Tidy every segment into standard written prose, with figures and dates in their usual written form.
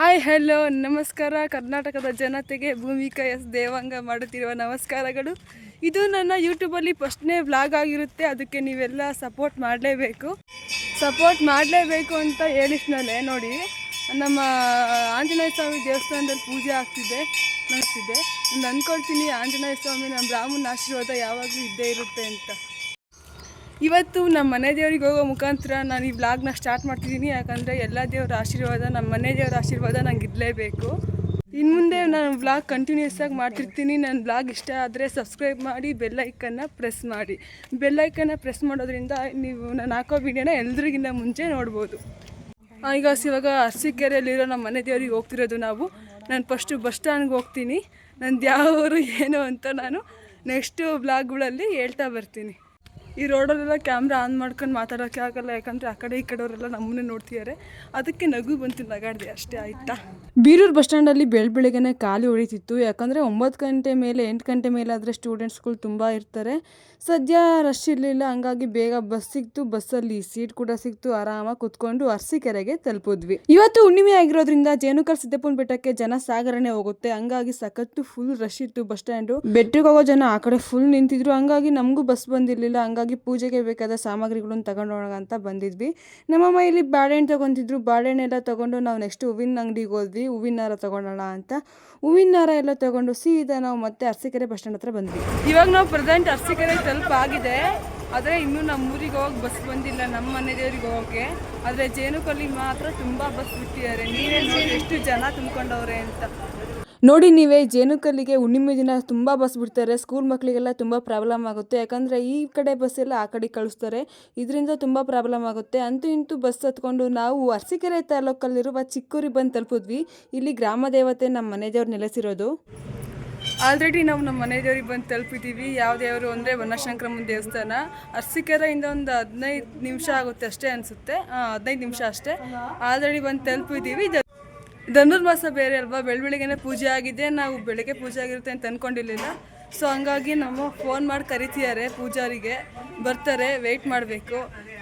Hi hello ನಮಸ್ಕಾರ. ಕರ್ನಾಟಕದ ಜನತೆಗೆ ಭೂಮಿಕಾ ಎಸ್ ದೇವಾಂಗ ಮಾಡುತ್ತಿರುವ ನಮಸ್ಕಾರಗಳು. ಇದು ನನ್ನ ಯೂಟ್ಯೂಬಲ್ಲಿ ಫಸ್ಟ್ನೇ ವ್ಲಾಗ್ ಆಗಿರುತ್ತೆ. ಅದಕ್ಕೆ ನೀವೆಲ್ಲ ಸಪೋರ್ಟ್ ಮಾಡಲೇಬೇಕು ಅಂತ ಹೇಳಿದ್ಮೇಲೆ ನೋಡಿ, ನಮ್ಮ ಆಂಜನೇಯ ಸ್ವಾಮಿ ದೇವಸ್ಥಾನದಲ್ಲಿ ಪೂಜೆ ಆಗ್ತಿದೆ. ನಾನು ಅಂದ್ಕೊಳ್ತೀನಿ ಆಂಜನೇಯ ಸ್ವಾಮಿ ನಮ್ಮ ಬ್ರಾಹ್ಮಣ ಆಶೀರ್ವಾದ ಯಾವಾಗಲೂ ಇದ್ದೇ ಇರುತ್ತೆ ಅಂತ. ಇವತ್ತು ನಮ್ಮ ಮನೆ ದೇವ್ರಿಗೆ ಹೋಗೋ ಮುಖಾಂತರ ನಾನು ಈ ವ್ಲಾಗ್ನ ಸ್ಟಾರ್ಟ್ ಮಾಡ್ತಿದ್ದೀನಿ. ಯಾಕಂದರೆ ಎಲ್ಲ ದೇವರ ಆಶೀರ್ವಾದ, ನಮ್ಮ ಮನೆ ದೇವರ ಆಶೀರ್ವಾದ ನಂಗೆ ಇರಲೇಬೇಕು. ಇನ್ನು ಮುಂದೆ ನಾನು ವ್ಲಾಗ್ ಕಂಟಿನ್ಯೂಸ್ ಆಗಿ ಮಾಡ್ತಿರ್ತೀನಿ. ನನ್ನ ವ್ಲಾಗ್ ಇಷ್ಟ ಆದರೆ ಸಬ್ಸ್ಕ್ರೈಬ್ ಮಾಡಿ, ಬೆಲ್ಲೈಕನ್ನ ಪ್ರೆಸ್ ಮಾಡಿ. ಬೆಲ್ಲೈಕನ್ನ ಪ್ರೆಸ್ ಮಾಡೋದ್ರಿಂದ ನೀವು ನಾನು ಹಾಕೋ ವಿಡಿಯೋನ ಎಲ್ರಿಗಿಂತ ಮುಂಚೆ ನೋಡ್ಬೋದು. ಇವಾಗ ಅರಸೀಕೆರೆಯಲ್ಲಿರೋ ನಮ್ಮ ಮನೆ ದೇವ್ರಿಗೆ ಹೋಗ್ತಿರೋದು ನಾವು. ನಾನು ಫಸ್ಟು ಬಸ್ ಸ್ಟ್ಯಾಂಡ್ಗೆ ಹೋಗ್ತೀನಿ. ನಂದು ಯಾವ ಊರು ಏನು ಅಂತ ನಾನು ನೆಕ್ಸ್ಟು ವ್ಲಾಗ್ಗಳಲ್ಲಿ ಹೇಳ್ತಾ ಬರ್ತೀನಿ. ಈ ರೋಡಲ್ಲೆಲ್ಲ ಕ್ಯಾಮ್ರಾ ಆನ್ ಮಾಡ್ಕೊಂಡು ಮಾತಾಡೋಕ್ಕೆ ಆಗಲ್ಲ, ಯಾಕಂದರೆ ಆ ಕಡೆ ಈ ಕಡೆಯವರೆಲ್ಲ ನಮ್ಮನ್ನೇ ನೋಡ್ತಿದ್ದಾರೆ. ಅದಕ್ಕೆ ನಗು ಬಂತು, ನಗಾಡಿದೆ ಅಷ್ಟೇ. ಆಯಿತಾ, ಬೀರೂರು ಬಸ್ ಸ್ಟ್ಯಾಂಡಲ್ಲಿ ಬೆಳಗ್ಗೆನೇ ಖಾಲಿ ಹೊಡಿತಿತ್ತು. ಯಾಕಂದರೆ 9 ಗಂಟೆ ಮೇಲೆ 8 ಗಂಟೆ ಮೇಲೆ ಆದರೆ ಸ್ಟೂಡೆಂಟ್ಸ್ಗಳು ತುಂಬ ಇರ್ತಾರೆ. ಸದ್ಯ ರಶ್ ಇರಲಿಲ್ಲ, ಹಂಗಾಗಿ ಬೇಗ ಬಸ್ ಸಿಕ್ತು. ಬಸ್ಸಲ್ಲಿ ಸೀಟ್ ಕೂಡ ಸಿಕ್ತು. ಆರಾಮಾಗಿ ಕುತ್ಕೊಂಡು ಅರಸೀಕೆರೆಗೆ ತಲುಪಿದ್ವಿ. ಇವತ್ತು ಹುಣ್ಣಿಮೆ ಆಗಿರೋದ್ರಿಂದ ಜೇನುಕಲ್ ಸಿದ್ದಪ್ಪನ ಬೆಟ್ಟಕ್ಕೆ ಜನ ಸಾಗರಣೆ ಹೋಗುತ್ತೆ. ಹಂಗಾಗಿ ಸಖತ್ತು ಫುಲ್ ರಶ್ ಇತ್ತು ಬಸ್ ಸ್ಟ್ಯಾಂಡು. ಬೆಟ್ಟಕ್ಕೆ ಹೋಗೋ ಜನ ಆ ಕಡೆ ಫುಲ್ ನಿಂತಿದ್ರು. ಹಂಗಾಗಿ ನಮಗೂ ಬಸ್ ಬಂದಿರಲಿಲ್ಲ. ಹಂಗಾಗಿ ಪೂಜೆಗೆ ಬೇಕಾದ ಸಾಮಗ್ರಿಗಳನ್ನು ತಗೊಂಡೋಣ ಅಂತ ಬಂದಿದ್ವಿ. ನಮ್ಮಮ್ಮ ಇಲ್ಲಿ ಬಾಳೆಹಣ್ಣು ತಗೊಂತಿದ್ರು. ಬಾಳೆಹಣ್ಣೆಲ್ಲ ತಗೊಂಡು ನಾವು ನೆಕ್ಸ್ಟ್ ಹೂವಿನ ಅಂಗಡಿಗೆ ಹೋದ್ವಿ. ಹೂವಿನ ಹಾರ ತಗೊಳ್ಳೋಣ ಅಂತ ಹೂವಿನ ಹಾರ ಎಲ್ಲ ತಗೊಂಡು ಸೀದಾ ನಾವು ಮತ್ತೆ ಅರಸೀಕೆರೆ ಬಸ್ ಸ್ಟ್ಯಾಂಡ್ ಹತ್ರ ಬಂದ್ವಿ. ಇವಾಗ ನಾವು ಪ್ರೆಸೆಂಟ್ ಅರಸೀಕೆರೆ ತಲುಪಾಗಿದೆ. ಆದರೆ ಇನ್ನೂ ನಮ್ಮ ಊರಿಗೆ ಹೋಗಿ ಬಸ್ ಬಂದಿಲ್ಲ, ನಮ್ಮ ಮನೆ ದೇವ್ರಿಗೆ ಹೋಗೋಕ್ಕೆ. ಆದರೆ ಜೇನುಕಲ್ಲಿಗೆ ಮಾತ್ರ ತುಂಬ ಬಸ್ ಬಿಟ್ಟಿದ್ದಾರೆ. ನೀವೇ ನೋಡಿ ಎಷ್ಟು ಜನ ತುಂಬ್ಕೊಂಡವ್ರೆ ಅಂತ. ನೋಡಿ ನೀವೇ, ಜೇನುಕಲ್ಲಿಗೆ ಹುಣ್ಣಿಮೆ ದಿನ ತುಂಬ ಬಸ್ ಬಿಡ್ತಾರೆ. ಸ್ಕೂಲ್ ಮಕ್ಕಳಿಗೆಲ್ಲ ತುಂಬ ಪ್ರಾಬ್ಲಮ್ ಆಗುತ್ತೆ. ಯಾಕಂದರೆ ಈ ಕಡೆ ಬಸ್ ಎಲ್ಲ ಆ ಕಡೆ ಕಳಿಸ್ತಾರೆ. ಇದರಿಂದ ತುಂಬ ಪ್ರಾಬ್ಲಮ್ ಆಗುತ್ತೆ. ಅಂತೂ ಇಂತೂ ಬಸ್ ಹತ್ಕೊಂಡು ನಾವು ಅರಸೀಕೆರೆ ತಾಲೂಕಲ್ಲಿರುವ ಚಿಕ್ಕೂರಿಗೆ ಬಂದು ತಲುಪಿದ್ವಿ. ಇಲ್ಲಿ ಗ್ರಾಮ ದೇವತೆ ನಮ್ಮ ಮನೆ ದೇವ್ರು ನೆಲೆಸಿರೋದು. ಆಲ್ರೆಡಿ ನಾವು ನಮ್ಮ ಮನೆ ದೇವ್ರಿಗೆ ಬಂದು ತಲುಪಿದ್ದೀವಿ. ಯಾವ ದೇವರು ಅಂದರೆ ಬನಶಂಕರಮ್ಮನ ದೇವಸ್ಥಾನ. ಅರಸೀಕೆರೆಯಿಂದ ಒಂದು 15 ನಿಮಿಷ ಆಗುತ್ತೆ ಅಷ್ಟೇ ಅನಿಸುತ್ತೆ. 15 ನಿಮಿಷ ಅಷ್ಟೇ. ಆಲ್ರೆಡಿ ಬಂದು ತಲುಪಿದ್ದೀವಿ. ಧನುರ್ಮಾಸ ಬೇರೆ ಅಲ್ವಾ, ಬೆಳಗ್ಗೆನೇ ಪೂಜೆ ಆಗಿದೆ. ನಾವು ಬೆಳಗ್ಗೆ ಪೂಜೆ ಆಗಿರುತ್ತೆ ಅಂತ ಅಂದ್ಕೊಂಡಿರಲಿಲ್ಲ. ಸೊ ಹಂಗಾಗಿ ನಮ್ಮ ಫೋನ್ ಮಾಡಿ ಕರಿತಿದ್ದಾರೆ, ಪೂಜಾರಿಗೆ ಬರ್ತಾರೆ, ವೆಯ್ಟ್ ಮಾಡಬೇಕು.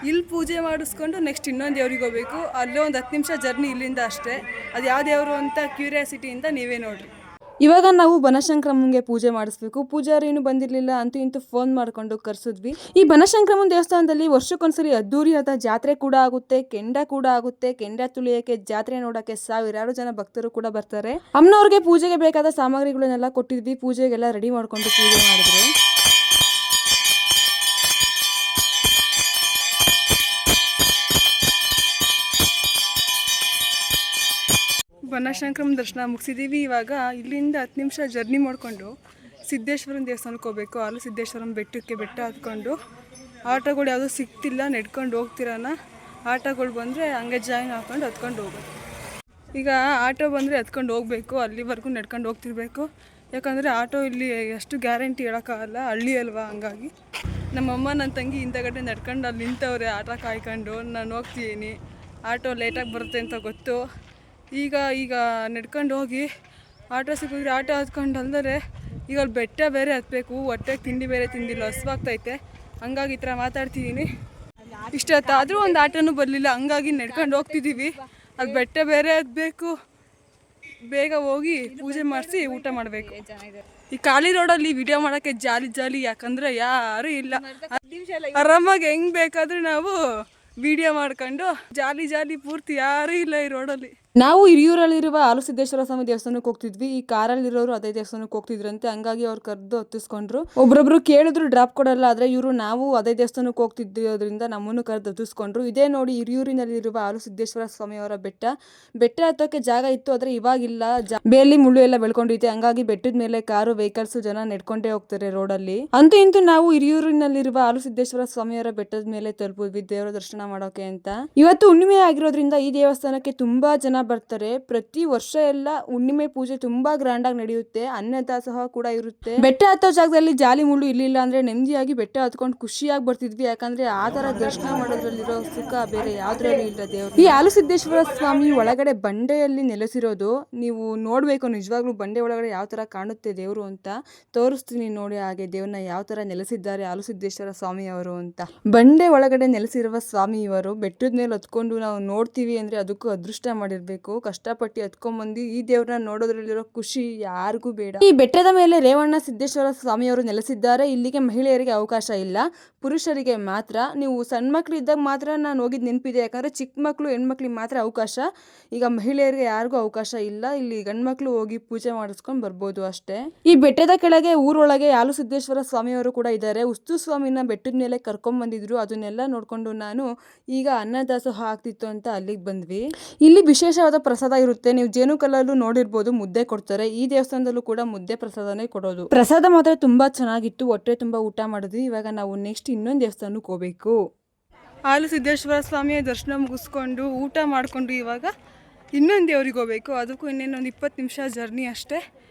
ಇಲ್ಲಿ ಪೂಜೆ ಮಾಡಿಸ್ಕೊಂಡು ನೆಕ್ಸ್ಟ್ ಇನ್ನೊಂದು ದೇವ್ರಿಗೆ ಹೋಗಬೇಕು. ಅಲ್ಲೇ ಒಂದು 10 ನಿಮಿಷ ಜರ್ನಿ ಇಲ್ಲಿಂದ ಅಷ್ಟೇ. ಅದು ಯಾವ ದೇವರು ಅಂತ ಕ್ಯೂರಿಯಾಸಿಟಿಯಿಂದ ನೀವೇ ನೋಡಿರಿ. ಇವಾಗ ನಾವು ಬನಶಂಕರಮ್ಮನಿಗೆ ಪೂಜೆ ಮಾಡಿಸ್ಬೇಕು. ಪೂಜಾರಿನೂ ಬಂದಿರಲಿಲ್ಲ. ಅಂತೂ ಇಂತೂ ಫೋನ್ ಮಾಡಿಕೊಂಡು ಕರೆಸಿದ್ವಿ. ಈ ಬನಶಂಕರಮ್ಮನ ದೇವಸ್ಥಾನದಲ್ಲಿ ವರ್ಷಕ್ಕೊಂದ್ಸರಿ ಅದ್ದೂರಿಯಾದ ಜಾತ್ರೆ ಕೂಡ ಆಗುತ್ತೆ, ಕೆಂಡ ಕೂಡ ಆಗುತ್ತೆ. ಕೆಂಡ ತುಳಿಯೋಕ್ಕೆ, ಜಾತ್ರೆ ನೋಡೋಕ್ಕೆ ಸಾವಿರಾರು ಜನ ಭಕ್ತರು ಕೂಡ ಬರ್ತಾರೆ. ಅಮ್ಮನವ್ರಿಗೆ ಪೂಜೆಗೆ ಬೇಕಾದ ಸಾಮಗ್ರಿಗಳನ್ನೆಲ್ಲ ಕೊಟ್ಟಿದ್ವಿ. ಪೂಜೆಗೆಲ್ಲ ರೆಡಿ ಮಾಡ್ಕೊಂಡು ಪೂಜೆ ಮಾಡಿದ್ರು. ಬನಶಂಕರಮ್ಮನ ದರ್ಶನ ಮುಗಿಸಿದ್ದೀವಿ. ಇವಾಗ ಇಲ್ಲಿಂದ 10 ನಿಮಿಷ ಜರ್ನಿ ಮಾಡಿಕೊಂಡು ಸಿದ್ದೇಶ್ವರನ ದೇವಸ್ಥಾನಕ್ಕೆ ಹೋಗಬೇಕು. ಅಲ್ಲಿ ಸಿದ್ದೇಶ್ವರನ ಬೆಟ್ಟ ಹತ್ಕೊಂಡು ಆಟೋಗಳು ಯಾವುದೂ ಸಿಗ್ತಿಲ್ಲ, ನೆಡ್ಕೊಂಡು ಹೋಗ್ತಿರೋಣ. ಆಟೋಗಳು ಬಂದರೆ ಹಂಗೆ ಜಾಯಿನ್ ಹಾಕೊಂಡು ಹತ್ಕೊಂಡು ಹೋಗ್ಬೇಕು. ಈಗ ಆಟೋ ಬಂದರೆ ಹತ್ಕೊಂಡು ಹೋಗಬೇಕು. ಅಲ್ಲಿವರೆಗೂ ನೆಡ್ಕೊಂಡು ಹೋಗ್ತಿರ್ಬೇಕು. ಯಾಕಂದರೆ ಆಟೋ ಇಲ್ಲಿ ಎಷ್ಟು ಗ್ಯಾರಂಟಿ ಹೇಳೋಕ್ಕಾಗಲ್ಲ, ಹಳ್ಳಿ ಅಲ್ವಾ. ಹಂಗಾಗಿ ನಮ್ಮಮ್ಮ ನನ್ನ ತಂಗಿ ಹಿಂದಗಡೆ ನಡ್ಕೊಂಡು ಅಲ್ಲಿ ನಿಂತವ್ರೆ ಆಟೋ ಕಾಯ್ಕೊಂಡು. ನಾನು ಹೋಗ್ತೀನಿ, ಆಟೋ ಲೇಟಾಗಿ ಬರುತ್ತೆ ಅಂತ ಗೊತ್ತು. ಈಗ ನಡ್ಕೊಂಡು ಹೋಗಿ ಆಟೋ ಸಿಕ್ಕಿದ್ರೆ ಆಟೋ ಹತ್ಕೊಂಡು ಅಲ್ದರೆ ಈಗ ಅಲ್ಲಿ ಬೆಟ್ಟ ಬೇರೆ ಹತ್ತಬೇಕು. ಹೊಟ್ಟೆಗೆ ತಿಂಡಿ ಬೇರೆ ತಿಂದಿಲ್ಲ, ಹಸುವಾಗ್ತೈತೆ. ಹಂಗಾಗಿ ಈ ಥರ ಮಾತಾಡ್ತಿದ್ದೀನಿ. ಇಷ್ಟೊತ್ತಾದರೂ ಒಂದು ಆಟೋನೂ ಬರಲಿಲ್ಲ. ಹಂಗಾಗಿ ನಡ್ಕೊಂಡು ಹೋಗ್ತಿದ್ದೀವಿ. ಅಲ್ಲಿ ಬೆಟ್ಟ ಬೇರೆ ಹತ್ತಬೇಕು. ಬೇಗ ಹೋಗಿ ಪೂಜೆ ಮಾಡಿಸಿ ಊಟ ಮಾಡಬೇಕು. ಈ ಖಾಲಿ ರೋಡಲ್ಲಿ ವಿಡಿಯೋ ಮಾಡೋಕ್ಕೆ ಜಾಲಿ. ಯಾಕಂದರೆ ಯಾರೂ ಇಲ್ಲ. ಆರಾಮಾಗಿ ಹೆಂಗೆ ಬೇಕಾದರೂ ನಾವು ವಿಡಿಯೋ ಮಾಡ್ಕೊಂಡು ಜಾಲಿ ಪೂರ್ತಿ ಯಾರೂ ಇಲ್ಲ ಈ ರೋಡಲ್ಲಿ. ನಾವು ಹಿರಿಯೂರಲ್ಲಿರುವ ಹಾಲುಸಿದ್ದೇಶ್ವರ ಸ್ವಾಮಿ ದೇವಸ್ಥಾನಕ್ಕೆ ಹೋಗ್ತಿದ್ವಿ. ಈ ಕಾರಲ್ಲಿರೋರು ಅದೇ ದೇವಸ್ಥಾನಕ್ಕೆ ಹೋಗ್ತಿದ್ರಂತೆ. ಹಂಗಾಗಿ ಅವ್ರು ಕರೆದು ಹತ್ತಿಸ್ಕೊಂಡ್ರು. ಒಬ್ಬೊಬ್ರು ಕೇಳಿದ್ರು ಡ್ರಾಪ್ ಕೊಡಲ್ಲ. ಆದರೆ ಇವರು ನಾವು ಅದೇ ದೇವಸ್ಥಾನಕ್ಕೆ ಹೋಗ್ತಿದ್ದೋದ್ರಿಂದ ನಮ್ಮನ್ನು ಕರೆದು ಹತ್ತಿಸ್ಕೊಂಡ್ರು. ಇದೇ ನೋಡಿ ಹಿರಿಯೂರಿನಲ್ಲಿರುವ ಹಾಲುಸಿದ್ದೇಶ್ವರ ಸ್ವಾಮಿಯವರ ಬೆಟ್ಟ ಹತ್ತೋಕ್ಕೆ ಜಾಗ ಇತ್ತು, ಆದರೆ ಇವಾಗಿಲ್ಲ. ಬೇಲಿ ಮುಳ್ಳು ಎಲ್ಲ ಬೆಳ್ಕೊಂಡೈತೆ. ಹಂಗಾಗಿ ಬೆಟ್ಟದ ಮೇಲೆ ಕಾರು, ವೆಹಿಕಲ್ಸ್, ಜನ ನೆಡ್ಕೊಂಡೇ ಹೋಗ್ತಾರೆ ರೋಡಲ್ಲಿ. ಅಂತೂ ಇಂತೂ ನಾವು ಹಿರಿಯೂರಿನಲ್ಲಿರುವ ಹಾಲುಸಿದ್ದೇಶ್ವರ ಸ್ವಾಮಿಯವರ ಬೆಟ್ಟದ ಮೇಲೆ ತಲುಪಿದ್ವಿ ದೇವರ ದರ್ಶನ ಮಾಡೋಕೆ ಅಂತ. ಇವತ್ತು ಹುಣ್ಣಿಮೆ ಆಗಿರೋದ್ರಿಂದ ಈ ದೇವಸ್ಥಾನಕ್ಕೆ ತುಂಬಾ ಜನ ಬರ್ತಾರೆ. ಪ್ರತಿ ವರ್ಷ ಎಲ್ಲ ಹುಣ್ಣಿಮೆ ಪೂಜೆ ತುಂಬಾ ಗ್ರ್ಯಾಂಡ್ ಆಗಿ ನಡೆಯುತ್ತೆ. ಅನ್ನದಾಸೋಹ ಕೂಡ ಇರುತ್ತೆ. ಬೆಟ್ಟ ಹತ್ತೋ ಜಾಗದಲ್ಲಿ ಜಾಲಿ ಮುಳ್ಳು ಇರ್ಲಿಲ್ಲ ಅಂದ್ರೆ ನೆಮ್ಮದಿಯಾಗಿ ಬೆಟ್ಟ ಹತ್ಕೊಂಡು ಖುಷಿಯಾಗಿ ಬರ್ತಿದ್ವಿ. ಯಾಕಂದ್ರೆ ಆ ತರ ದರ್ಶನ ಮಾಡೋದ್ರಲ್ಲಿರೋ ಸುಖ ಬೇರೆ ಯಾವ್ದ್ರಲ್ಲೂ ಇಲ್ಲ ದೇವ್ರು. ಈ ಹಾಲುಸಿದ್ದೇಶ್ವರ ಸ್ವಾಮಿ ಒಳಗಡೆ ಬಂಡೆಯಲ್ಲಿ ನೆಲೆಸಿರೋದು. ನೀವು ನೋಡ್ಬೇಕು, ನಿಜವಾಗ್ಲೂ ಬಂಡೆ ಒಳಗಡೆ ಯಾವ ತರ ಕಾಣುತ್ತೆ ದೇವ್ರು ಅಂತ ತೋರಿಸ್ತೀನಿ ನೋಡಿ. ಹಾಗೆ ದೇವ್ರನ್ನ ಯಾವ ತರ ನೆಲೆಸಿದ್ದಾರೆ ಹಾಲುಸಿದ್ದೇಶ್ವರ ಸ್ವಾಮಿ ಅವರು ಅಂತ. ಬಂಡೆ ಒಳಗಡೆ ನೆಲೆಸಿರುವ ಸ್ವಾಮಿ ಇವರು. ಬೆಟ್ಟದ ಮೇಲೆ ಹತ್ಕೊಂಡು ನಾವು ನೋಡ್ತೀವಿ ಅಂದ್ರೆ ಅದಕ್ಕೂ ಅದೃಷ್ಟ ಮಾಡಿರ್ಬೇಕು. ಹತ್ಬೇಕು. ಕಷ್ಟಪಟ್ಟು ಹತ್ಕೊಂಡ್ಬಂದು ಈ ದೇವ್ರನ್ನ ನೋಡೋದ್ರಲ್ಲಿರೋ ಖುಷಿ ಯಾರಿಗೂ ಬೇಡ. ಈ ಬೆಟ್ಟದ ಮೇಲೆ ರೇವಣ್ಣ ಸಿದ್ದೇಶ್ವರ ಸ್ವಾಮಿಯವರು ನೆಲೆಸಿದ್ದಾರೆ. ಇಲ್ಲಿಗೆ ಮಹಿಳೆಯರಿಗೆ ಅವಕಾಶ ಇಲ್ಲ, ಪುರುಷರಿಗೆ ಮಾತ್ರ. ನೀವು ಸಣ್ಣ ಮಕ್ಳು ಇದ್ದಾಗ ಮಾತ್ರ ನಾನು ಹೋಗಿದ್ದು ನೆನಪಿದೆ, ಯಾಕಂದರೆ ಚಿಕ್ಕ ಮಕ್ಕಳು ಹೆಣ್ಮಕ್ಳಿಗೆ ಮಾತ್ರ ಅವಕಾಶ. ಈಗ ಮಹಿಳೆಯರಿಗೆ ಯಾರಿಗೂ ಅವಕಾಶ ಇಲ್ಲ. ಇಲ್ಲಿ ಗಂಡು ಮಕ್ಕಳು ಹೋಗಿ ಪೂಜೆ ಮಾಡಿಸ್ಕೊಂಡು ಬರ್ಬೋದು ಅಷ್ಟೇ. ಈ ಬೆಟ್ಟದ ಕೆಳಗೆ ಊರೊಳಗೆ ಹಾಲು ಸಿದ್ದೇಶ್ವರ ಸ್ವಾಮಿಯವರು ಕೂಡ ಇದ್ದಾರೆ. ಉಸ್ತು ಸ್ವಾಮಿನ ಬೆಟ್ಟದ ಮೇಲೆ ಕರ್ಕೊಂಡ್ಬಂದಿದ್ರು. ಅದನ್ನೆಲ್ಲ ನೋಡಿಕೊಂಡು ನಾನು ಈಗ ಅನ್ನದಾಸೋಹ ಆಗ್ತಿತ್ತು ಅಂತ ಅಲ್ಲಿಗೆ ಬಂದ್ವಿ. ಇಲ್ಲಿ ವಿಶೇಷವಾದ ಪ್ರಸಾದ ಇರುತ್ತೆ. ನೀವು ಜೇನು ಕಲ್ಲಲ್ಲೂ ನೋಡಿರ್ಬೋದು, ಮುದ್ದೆ ಕೊಡ್ತಾರೆ. ಈ ದೇವಸ್ಥಾನದಲ್ಲೂ ಕೂಡ ಮುದ್ದೆ ಪ್ರಸಾದನೇ ಕೊಡೋದು. ಪ್ರಸಾದ ಮಾತ್ರ ತುಂಬಾ ಚೆನ್ನಾಗಿತ್ತು. ಹೊಟ್ಟೆ ತುಂಬಾ ಊಟ ಮಾಡಿದ್ವಿ. ಇವಾಗ ನಾವು ನೆಕ್ಸ್ಟ್ ಇನ್ನೊಂದು ದೇವಸ್ಥಾನಕ್ಕೆ ಹೋಗ್ಬೇಕು. ಹಾಲು ಸಿದ್ದೇಶ್ವರ ಸ್ವಾಮಿಯ ದರ್ಶನ ಮುಗಿಸ್ಕೊಂಡು ಊಟ ಮಾಡಿಕೊಂಡು ಇವಾಗ ಇನ್ನೊಂದು ದೇವ್ರಿಗೆ ಹೋಗ್ಬೇಕು. ಅದಕ್ಕೂ ಇನ್ನೇನೊಂದು 20 ನಿಮಿಷ ಜರ್ನಿ ಅಷ್ಟೇ.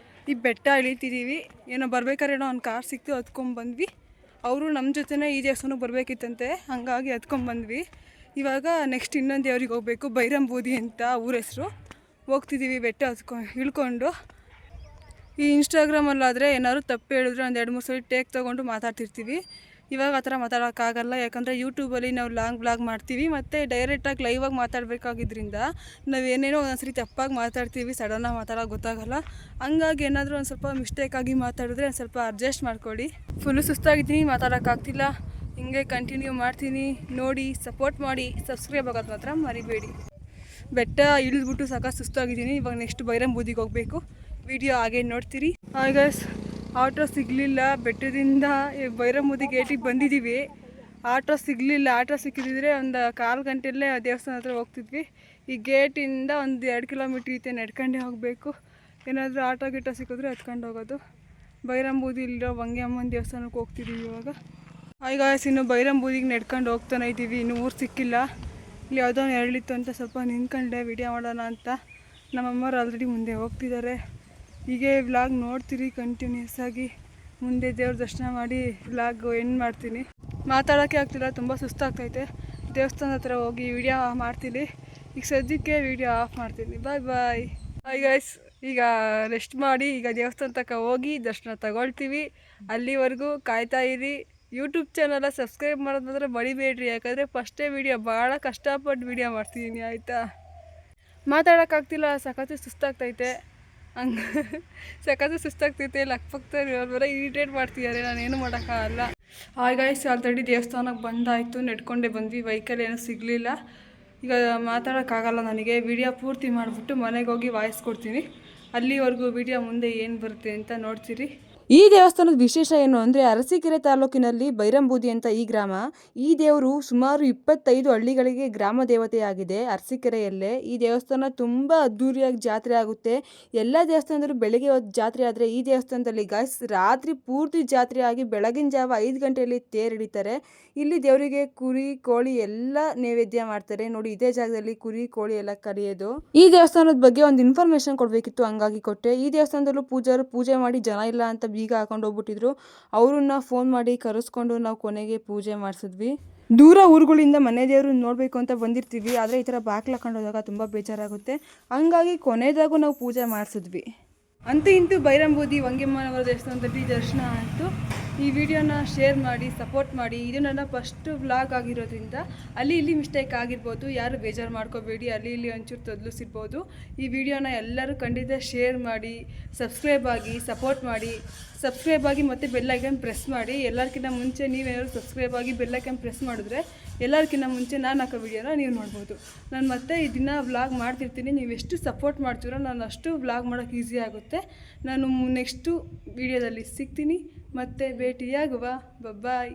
ಈ ಬೆಟ್ಟ ಇಳಿತಿದ್ದೀವಿ. ಏನೋ ಬರ್ಬೇಕಾದ್ರೆ ಒಂದು ಕಾರ್ ಸಿಕ್ತು, ಹತ್ಕೊಂಡ್ಬಂದ್ವಿ. ಅವರು ನಮ್ಮ ಜೊತೆನೇ ಈ ದೇವಸ್ಥಾನಕ್ಕೆ ಬರಬೇಕಿತ್ತಂತೆ, ಹಾಗಾಗಿ ಹತ್ಕೊಂಡ್ಬಂದ್ವಿ. ಇವಾಗ ನೆಕ್ಸ್ಟ್ ಇನ್ನೊಂದು ದೇವ್ರಿಗೆ ಹೋಗಬೇಕು. ಬೈರಂಬೂದಿ ಅಂತ ಊರ ಹೆಸರು. ಹೋಗ್ತಿದ್ದೀವಿ ಬೆಟ್ಟ ಇಳ್ಕೊಂಡು. ಈ ಇನ್ಸ್ಟಾಗ್ರಾಮಲ್ಲಾದರೆ ಏನಾದ್ರು ತಪ್ಪು ಹೇಳಿದ್ರೆ ಒಂದು 2-3 ಸಲ ಟೇಕ್ ತೊಗೊಂಡು ಮಾತಾಡ್ತಿರ್ತೀವಿ. ಇವಾಗ ಆ ಥರ ಮಾತಾಡೋಕ್ಕಾಗಲ್ಲ, ಯಾಕಂದರೆ ಯೂಟ್ಯೂಬಲ್ಲಿ ನಾವು ಲಾಂಗ್ ಬ್ಲಾಗ್ ಮಾಡ್ತೀವಿ ಮತ್ತು ಡೈರೆಕ್ಟಾಗಿ ಲೈವಾಗಿ ಮಾತಾಡಬೇಕಾಗಿದ್ದರಿಂದ ನಾವೇನೇನೋ ಒಂದೊಂದ್ಸರಿ ತಪ್ಪಾಗಿ ಮಾತಾಡ್ತೀವಿ, ಸಡನ್ನಾಗಿ ಮಾತಾಡೋಕೆ ಗೊತ್ತಾಗಲ್ಲ. ಹಂಗಾಗಿ ಏನಾದರೂ ಒಂದು ಸ್ವಲ್ಪ ಮಿಸ್ಟೇಕಾಗಿ ಮಾತಾಡಿದ್ರೆ ಒಂದು ಸ್ವಲ್ಪ ಅಡ್ಜಸ್ಟ್ ಮಾಡ್ಕೊಳ್ಳಿ. ಫುಲ್ಲು ಸುಸ್ತಾಗಿದ್ದೀನಿ, ಮಾತಾಡೋಕ್ಕಾಗ್ತಿಲ್ಲ. ಹಿಂಗೆ ಕಂಟಿನ್ಯೂ ಮಾಡ್ತೀನಿ. ನೋಡಿ, ಸಪೋರ್ಟ್ ಮಾಡಿ, ಸಬ್ಸ್ಕ್ರೈಬ್ ಆಗೋದು ಮಾತ್ರ ಮರಿಬೇಡಿ. ಬೆಟ್ಟ ಇಳಿದ್ಬಿಟ್ಟು ಸಾಕಷ್ಟು ಸುಸ್ತಾಗಿದ್ದೀನಿ. ಇವಾಗ ನೆಕ್ಸ್ಟ್ ಬೈರಂಬೂದಿಗೆ ಹೋಗಬೇಕು. ವಿಡಿಯೋ ಹಾಗೆ ನೋಡ್ತೀರಿ. ಹಾಯ್ ಗೈಸ್, ಆಟೋ ಸಿಗಲಿಲ್ಲ. ಬೆಟ್ಟದಿಂದ ಬೈರಂಬೂದಿ ಗೇಟಿಗೆ ಬಂದಿದ್ದೀವಿ. ಆಟೋ ಸಿಗಲಿಲ್ಲ. ಆಟೋ ಸಿಕ್ಕಿದ್ರೆ ಒಂದು 1/4 ಗಂಟೆಯಲ್ಲೇ ದೇವಸ್ಥಾನ ಹತ್ರ ಹೋಗ್ತಿದ್ವಿ. ಈ ಗೇಟಿಂದ ಒಂದು 2 ಕಿಲೋಮೀಟ್ರ್ ಐತೆ, ನಡ್ಕೊಂಡೇ ಹೋಗಬೇಕು. ಏನಾದರೂ ಆಟೋ ಗಿಟೋ ಸಿಕ್ಕಿದ್ರೆ ಹತ್ಕೊಂಡು ಹೋಗೋದು. ಬೈರಂಬೂದಿ ಇಲ್ಲಿರೋ ವಂಗ್ಯಮ್ಮನ ದೇವಸ್ಥಾನಕ್ಕೆ ಹೋಗ್ತಿದ್ದೀವಿ ಇವಾಗ. ಹಾಯ್ ಗಾಯ್ಸ್, ಇನ್ನು ಬೈರಂಬೂದಿಗೆ ನಡ್ಕೊಂಡು ಹೋಗ್ತಾನೆ ಇದ್ದೀವಿ. ಇನ್ನೂ ಊರು ಸಿಕ್ಕಿಲ್ಲ. ಇಲ್ಲಿ ಯಾವುದೋ ನೆರಳಿತ್ತು ಅಂತ ಸ್ವಲ್ಪ ನಿಂತ್ಕೊಂಡೆ ವಿಡಿಯೋ ಮಾಡೋಣ ಅಂತ. ನಮ್ಮಮ್ಮವ್ರು ಆಲ್ರೆಡಿ ಮುಂದೆ ಹೋಗ್ತಿದ್ದಾರೆ. ಹೀಗೆ ವ್ಲಾಗ್ ನೋಡ್ತೀರಿ ಕಂಟಿನ್ಯೂಸ್ ಆಗಿ. ಮುಂದೆ ದೇವ್ರ ದರ್ಶನ ಮಾಡಿ ವ್ಲಾಗ್ ಎಂಡ್ ಮಾಡ್ತೀನಿ. ಮಾತಾಡೋಕ್ಕೆ ಆಗ್ತಿಲ್ಲ, ತುಂಬ ಸುಸ್ತಾಗ್ತೈತೆ. ದೇವಸ್ಥಾನದ ಹತ್ರ ಹೋಗಿ ವಿಡಿಯೋ ಮಾಡ್ತೀನಿ. ಈಗ ಸದ್ಯಕ್ಕೆ ವಿಡಿಯೋ ಆಫ್ ಮಾಡ್ತೀನಿ. ಬಾಯ್ ಬಾಯ್. ಹಾಯ್ ಗೈಸ್, ಈಗ ರೆಸ್ಟ್ ಮಾಡಿ ಈಗ ದೇವಸ್ಥಾನ ತನಕ ಹೋಗಿ ದರ್ಶನ ತಗೊಳ್ತೀವಿ. ಅಲ್ಲಿವರೆಗೂ ಕಾಯ್ತಾ ಇರಿ. ಯೂಟ್ಯೂಬ್ ಚಾನಲ್ ಸಬ್ಸ್ಕ್ರೈಬ್ ಮಾಡೋದು ಮಾತ್ರ ಮರಿಬೇಡ್ರಿ, ಯಾಕಂದರೆ ಫಸ್ಟೇ ವಿಡಿಯೋ ಭಾಳ ಕಷ್ಟಪಟ್ಟು ವಿಡಿಯೋ ಮಾಡ್ತಿದ್ದೀನಿ, ಆಯಿತಾ. ಮಾತಾಡೋಕ್ಕಾಗ್ತಿಲ್ಲ, ಸಖತ್ತು ಸುಸ್ತಾಗ್ತೈತೆ. ಹಂಗೆ ಸಖತ್ತು ಸುಸ್ತಾಗ್ತೈತೆ. ಲಕ್ಪಕ್ತಾರೆ ಬರೋ ಇರಿಟೇಟ್ ಮಾಡ್ತಿದ್ದಾರೆ, ನಾನೇನು ಮಾಡೋಕ್ಕಾಗಲ್ಲ. ಹಾಯ್ ಗೈಸ್, ಆಲ್ರೆಡಿ ದೇವಸ್ಥಾನಕ್ಕೆ ಬಂದಾಯಿತು. ನಡ್ಕೊಂಡೇ ಬಂದ್ವಿ. ವೆಹಿಕಲ್ ಏನೂ ಸಿಗಲಿಲ್ಲ. ಈಗ ಮಾತಾಡೋಕ್ಕಾಗಲ್ಲ ನನಗೆ. ವಿಡಿಯೋ ಪೂರ್ತಿ ಮಾಡಿಬಿಟ್ಟು ಮನೆಗೆ ಹೋಗಿ ವಾಯ್ಸ್ ಕೊಡ್ತೀನಿ. ಅಲ್ಲಿವರೆಗೂ ವಿಡಿಯೋ ಮುಂದೆ ಏನು ಬರುತ್ತೆ ಅಂತ ನೋಡ್ತೀರಿ. ಈ ದೇವಸ್ಥಾನದ ವಿಶೇಷ ಏನು ಅಂದರೆ, ಅರಸೀಕೆರೆ ತಾಲೂಕಿನಲ್ಲಿ ಬೈರಂಬೂದಿ ಅಂತ ಈ ಗ್ರಾಮ. ಈ ದೇವರು ಸುಮಾರು 25 ಹಳ್ಳಿಗಳಿಗೆ ಗ್ರಾಮ ದೇವತೆಯಾಗಿದೆ ಅರಸೀಕೆರೆಯಲ್ಲೇ. ಈ ದೇವಸ್ಥಾನ ತುಂಬ ಅದ್ಧೂರಿಯಾಗಿ ಜಾತ್ರೆ ಆಗುತ್ತೆ. ಎಲ್ಲ ದೇವಸ್ಥಾನದಲ್ಲೂ ಬೆಳಗ್ಗೆ ಹೊತ್ತು ಜಾತ್ರೆ ಆದರೆ ಈ ದೇವಸ್ಥಾನದಲ್ಲಿ ಗಾಯ್ಸ್ ರಾತ್ರಿ ಪೂರ್ತಿ ಜಾತ್ರೆ ಆಗಿ ಬೆಳಗಿನ ಜಾವ 5 ಗಂಟೆಯಲ್ಲಿ ತೇರು ಹಿಡಿತಾರೆ. ಇಲ್ಲಿ ದೇವರಿಗೆ ಕುರಿ ಕೋಳಿ ಎಲ್ಲ ನೈವೇದ್ಯ ಮಾಡ್ತಾರೆ. ನೋಡಿ, ಇದೇ ಜಾಗದಲ್ಲಿ ಕುರಿ ಕೋಳಿ ಎಲ್ಲ ಕಡಿಯೋದು. ಈ ದೇವಸ್ಥಾನದ ಬಗ್ಗೆ ಒಂದು ಇನ್ಫಾರ್ಮೇಶನ್ ಕೊಡಬೇಕಿತ್ತು, ಹಂಗಾಗಿ ಕೊಟ್ಟೆ. ಈ ದೇವಸ್ಥಾನದಲ್ಲೂ ಪೂಜಾರು ಪೂಜೆ ಮಾಡಿ ಜನ ಇಲ್ಲ ಅಂತ ಬೀಗ ಹಾಕೊಂಡು ಹೋಗ್ಬಿಟ್ಟಿದ್ರು. ಅವ್ರನ್ನ ಫೋನ್ ಮಾಡಿ ಕರೆಸ್ಕೊಂಡು ನಾವು ಕೊನೆಗೆ ಪೂಜೆ ಮಾಡಿಸಿದ್ವಿ. ದೂರ ಊರುಗಳಿಂದ ಮನೆ ದೇವರು ನೋಡಬೇಕು ಅಂತ ಬಂದಿರ್ತೀವಿ, ಆದರೆ ಈ ಥರ ಬಾಕ್ಲು ಹಾಕೊಂಡು ಹೋದಾಗ ತುಂಬ ಬೇಜಾರಾಗುತ್ತೆ. ಹಂಗಾಗಿ ಕೊನೆಯದಾಗೂ ನಾವು ಪೂಜೆ ಮಾಡಿಸಿದ್ವಿ. ಅಂತೂ ಇಂತೂ ಬೈರಂಬೂದಿ ವಂಗ್ಯಮ್ಮನವರ ದೇವಸ್ಥಾನದಲ್ಲಿ ದರ್ಶನ ಆಯಿತು. ಈ ವಿಡಿಯೋನ ಶೇರ್ ಮಾಡಿ, ಸಪೋರ್ಟ್ ಮಾಡಿ. ಇದು ನನ್ನ ಫಸ್ಟ್ ವ್ಲಾಗ್ ಆಗಿರೋದ್ರಿಂದ ಅಲ್ಲಿ ಇಲ್ಲಿ ಮಿಸ್ಟೇಕ್ ಆಗಿರ್ಬೋದು, ಯಾರು ಬೇಜಾರು ಮಾಡ್ಕೋಬೇಡಿ. ಅಲ್ಲಿ ಇಲ್ಲಿ ಒಂಚೂರು ತೊದಲಿಸಿರ್ಬೋದು. ಈ ವಿಡಿಯೋನ ಎಲ್ಲರೂ ಖಂಡಿತ ಶೇರ್ ಮಾಡಿ, ಸಬ್ಸ್ಕ್ರೈಬ್ ಆಗಿ, ಸಪೋರ್ಟ್ ಮಾಡಿ. ಸಬ್ಸ್ಕ್ರೈಬ್ ಆಗಿ ಮತ್ತು ಬೆಲ್ಲೈಕನ್ ಪ್ರೆಸ್ ಮಾಡಿ. ಎಲ್ಲರಿಗಿಂತ ಮುಂಚೆ ನೀವೇನಾದ್ರು ಸಬ್ಸ್ಕ್ರೈಬ್ ಆಗಿ ಬೆಲ್ಲೈಕನ್ ಪ್ರೆಸ್ ಮಾಡಿದ್ರೆ ಎಲ್ಲರಿಗಿಂತ ಮುಂಚೆ ನಾನು ಹಾಕೋ ವಿಡಿಯೋನ ನೀವು ನೋಡ್ಬೋದು. ನಾನು ಮತ್ತೆ ಈ ದಿನ ವ್ಲಾಗ್ ಮಾಡ್ತಿರ್ತೀನಿ. ನೀವು ಎಷ್ಟು ಸಪೋರ್ಟ್ ಮಾಡ್ತೀರೋ ನಾನು ಅಷ್ಟು ವ್ಲಾಗ್ ಮಾಡೋಕ್ಕೆ ಈಸಿ ಆಗುತ್ತೆ. ನಾನು ನೆಕ್ಸ್ಟು ವಿಡಿಯೋದಲ್ಲಿ ಸಿಗ್ತೀನಿ. ಮತ್ತೆ ಭೇಟಿಯಾಗುವ. ಬಾಯ್.